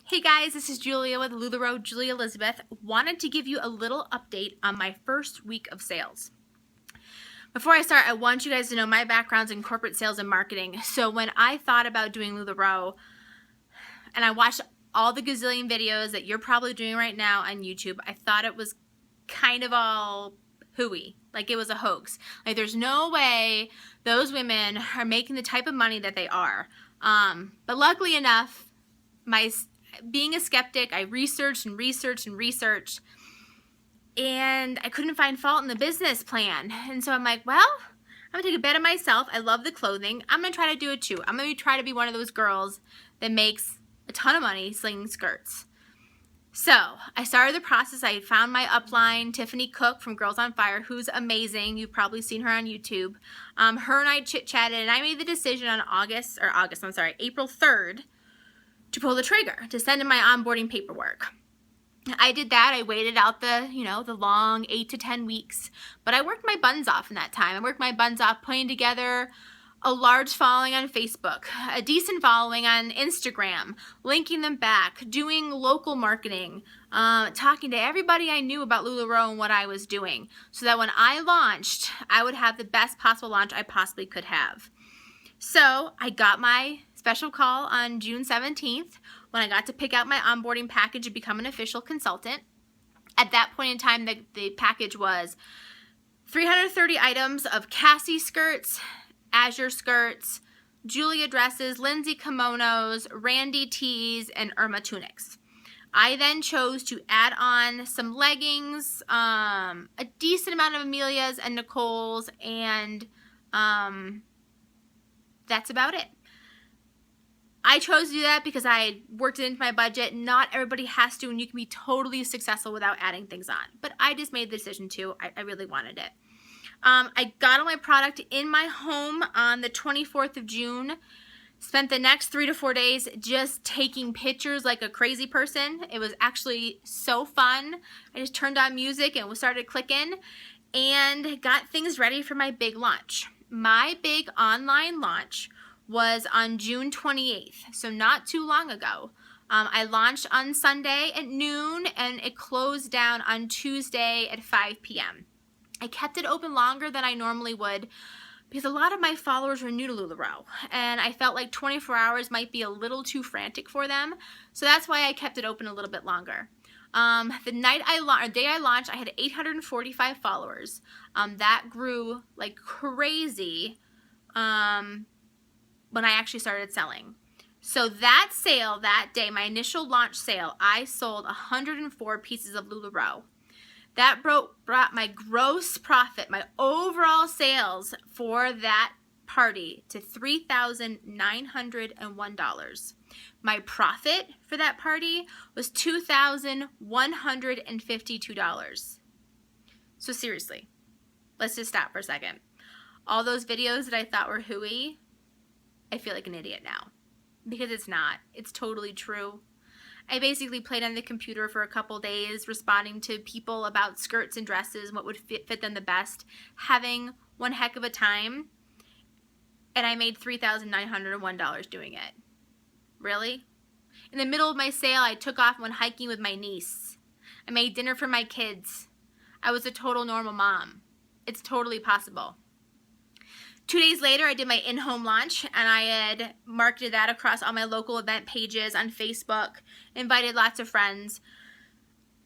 Hey guys, this is Julia with LuLaRoe, Julia Elizabeth. Wanted to give you a little update on my first week of sales. Before I start, I want you guys to know my background's in corporate sales and marketing. So when I thought about doing LuLaRoe, and I watched all the gazillion videos that you're probably doing right now on YouTube, I thought it was kind of all hooey. Like it was a hoax. Like there's no way those women are making the type of money that they are. But luckily enough, being a skeptic, I researched, and I couldn't find fault in the business plan. And so I'm like, well, I'm gonna take a bet on myself. I love the clothing. I'm gonna try to do it too. I'm gonna try to be one of those girls that makes a ton of money slinging skirts. So I started the process. I found my upline, Tiffany Cook from Girls on Fire, who's amazing. You've probably seen her on YouTube. Her and I chit-chatted, and I made the decision on April 3rd, to pull the trigger, to send in my onboarding paperwork. I did that. I waited out the long 8 to 10 weeks, but I worked my buns off in that time. I worked my buns off putting together a large following on Facebook, a decent following on Instagram, linking them back, doing local marketing, talking to everybody I knew about LuLaRoe and what I was doing, so that when I launched, I would have the best possible launch I possibly could have. So I got my special call on June 17th when I got to pick out my onboarding package and become an official consultant. At that point in time, the package was 330 items of Cassie skirts, Azure skirts, Julia dresses, Lindsay kimonos, Randy tees, and Irma tunics. I then chose to add on some leggings, a decent amount of Amelia's and Nicole's, and that's about it. I chose to do that because I worked it into my budget. Not everybody has to, and you can be totally successful without adding things on. But I just made the decision to. I really wanted it. I got all my product in my home on the 24th of June. Spent the next 3 to 4 days just taking pictures like a crazy person. It was actually so fun. I just turned on music and we started clicking and got things ready for my big launch. My big online launch was on June 28th, so not too long ago. I launched on Sunday at noon and it closed down on Tuesday at 5 p.m. I kept it open longer than I normally would because a lot of my followers were new to LuLaRoe and I felt like 24 hours might be a little too frantic for them, so that's why I kept it open a little bit longer. The day I launched, I had 845 followers. That grew like crazy when I actually started selling. So that sale, that day, my initial launch sale, I sold 104 pieces of LuLaRoe. That brought my gross profit, my overall sales for that party to $3,901. My profit for that party was $2,152. So seriously, let's just stop for a second. All those videos that I thought were hooey, I feel like an idiot now because it's not. It's totally true. I basically played on the computer for a couple days responding to people about skirts and dresses and what would fit them the best, having one heck of a time, and I made $3,901 doing it. Really? In the middle of my sale, I took off and went hiking with my niece. I made dinner for my kids. I was a total normal mom. It's totally possible. 2 days later, I did my in-home launch, and I had marketed that across all my local event pages on Facebook, invited lots of friends.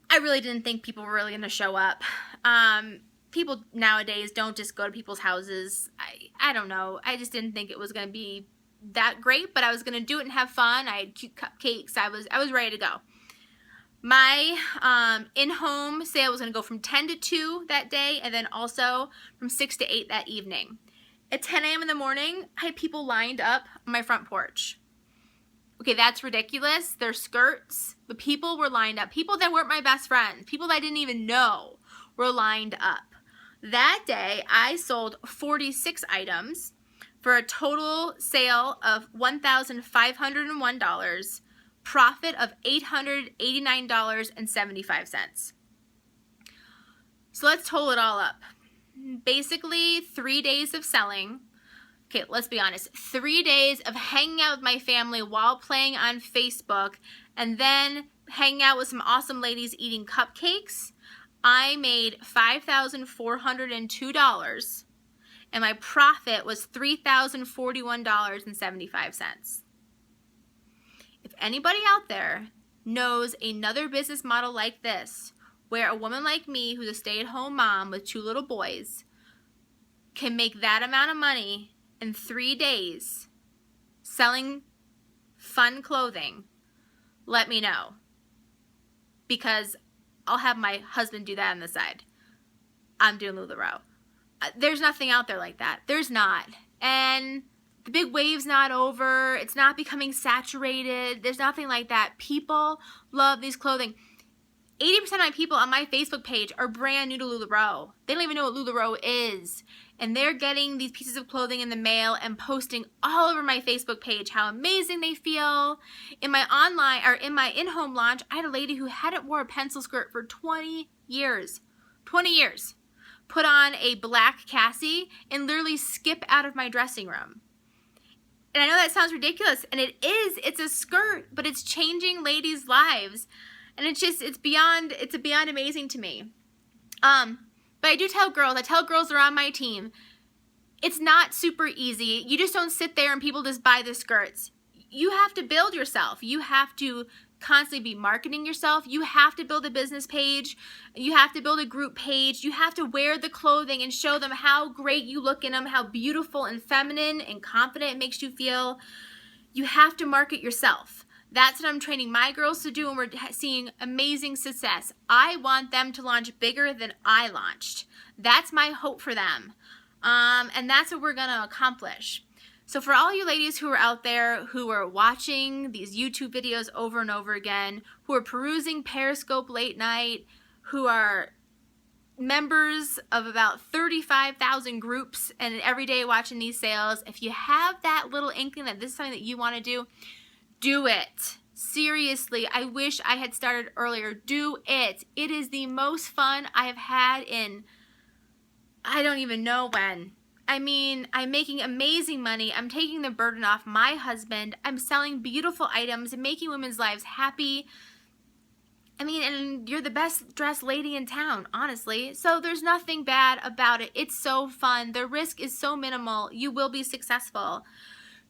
I really didn't think people were really going to show up. People nowadays don't just go to people's houses. I don't know. I just didn't think it was going to be that great, but I was going to do it and have fun. I had cute cupcakes. I was ready to go. My in-home sale was going to go from 10 to 2 that day, and then also from 6 to 8 that evening. At 10 a.m. in the morning, I had people lined up on my front porch. Okay, that's ridiculous. They're skirts, but people were lined up. People that weren't my best friends, people that I didn't even know were lined up. That day, I sold 46 items for a total sale of $1,501, profit of $889.75. So let's total it all up. Basically 3 days of selling, okay, let's be honest, 3 days of hanging out with my family while playing on Facebook and then hanging out with some awesome ladies eating cupcakes, I made $5,402 and my profit was $3,041.75. If anybody out there knows another business model like this, where a woman like me who's a stay-at-home mom with 2 little boys can make that amount of money in 3 days selling fun clothing, let me know. Because I'll have my husband do that on the side. I'm doing LuLaRoe. There's nothing out there like that. There's not. And the big wave's not over. It's not becoming saturated. There's nothing like that. People love these clothing. 80% of my people on my Facebook page are brand new to LuLaRoe. They don't even know what LuLaRoe is. And they're getting these pieces of clothing in the mail and posting all over my Facebook page how amazing they feel. In my online, or in my in-home launch, I had a lady who hadn't worn a pencil skirt for 20 years. 20 years. Put on a black Cassie and literally skip out of my dressing room. And I know that sounds ridiculous, and it is. It's a skirt, but it's changing ladies' lives. And it's beyond amazing to me. But I do tell girls that are on my team, it's not super easy. You just don't sit there and people just buy the skirts. You have to build yourself. You have to constantly be marketing yourself. You have to build a business page. You have to build a group page. You have to wear the clothing and show them how great you look in them, how beautiful and feminine and confident it makes you feel. You have to market yourself. That's what I'm training my girls to do, and we're seeing amazing success. I want them to launch bigger than I launched. That's my hope for them. And that's what we're going to accomplish. So for all you ladies who are out there who are watching these YouTube videos over and over again, who are perusing Periscope late night, who are members of about 35,000 groups and every day watching these sales, if you have that little inkling that this is something that you want to do it. Seriously, I wish I had started earlier. Do it. It is the most fun I have had in, I don't even know when. I mean, I'm making amazing money. I'm taking the burden off my husband. I'm selling beautiful items and making women's lives happy. I mean, and you're the best dressed lady in town, honestly. So there's nothing bad about it. It's so fun. The risk is so minimal. You will be successful.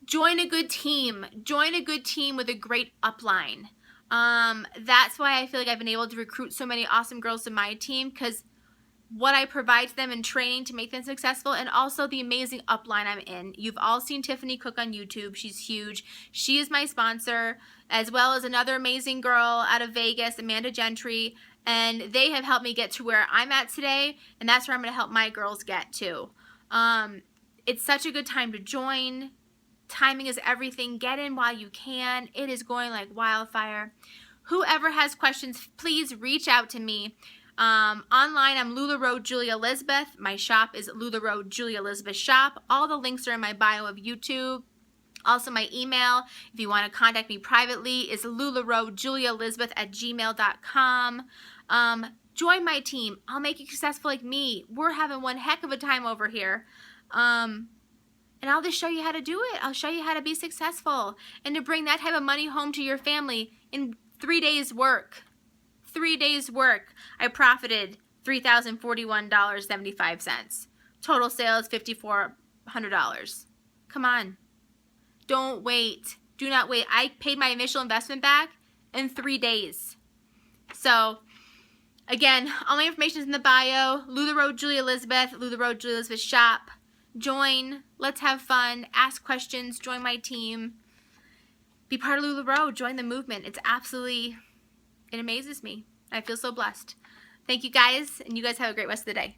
Join a good team. Join a good team with a great upline. That's why I feel like I've been able to recruit so many awesome girls to my team, because what I provide to them in training to make them successful, and also the amazing upline I'm in. You've all seen Tiffany cook on YouTube. She's huge. She is my sponsor, as well as another amazing girl out of Vegas, Amanda Gentry, and they have helped me get to where I'm at today, and that's where I'm going to help my girls get to. It's such a good time to join. Timing is everything. Get in while you can. It is going like wildfire. Whoever has questions, please reach out to me. Online, I'm LuLaRoe Julia Elizabeth. My shop is LuLaRoe Julia Elizabeth Shop. All the links are in my bio of YouTube. Also, my email, if you want to contact me privately, is LuLaRoeJuliaElizabeth@gmail.com. Join my team. I'll make you successful like me. We're having one heck of a time over here. And I'll just show you how to do it. I'll show you how to be successful and to bring that type of money home to your family in 3 days' work. 3 days' work, I profited $3,041.75. Total sales, $5,400. Come on. Don't wait. Do not wait. I paid my initial investment back in 3 days. So, again, all my information is in the bio. LuLaRoe Julia Elizabeth, LuLaRoe Julia Elizabeth Shop. Join. Let's have fun. Ask questions. Join my team. Be part of LuLaRoe. Join the movement. It amazes me. I feel so blessed. Thank you guys, and you guys have a great rest of the day.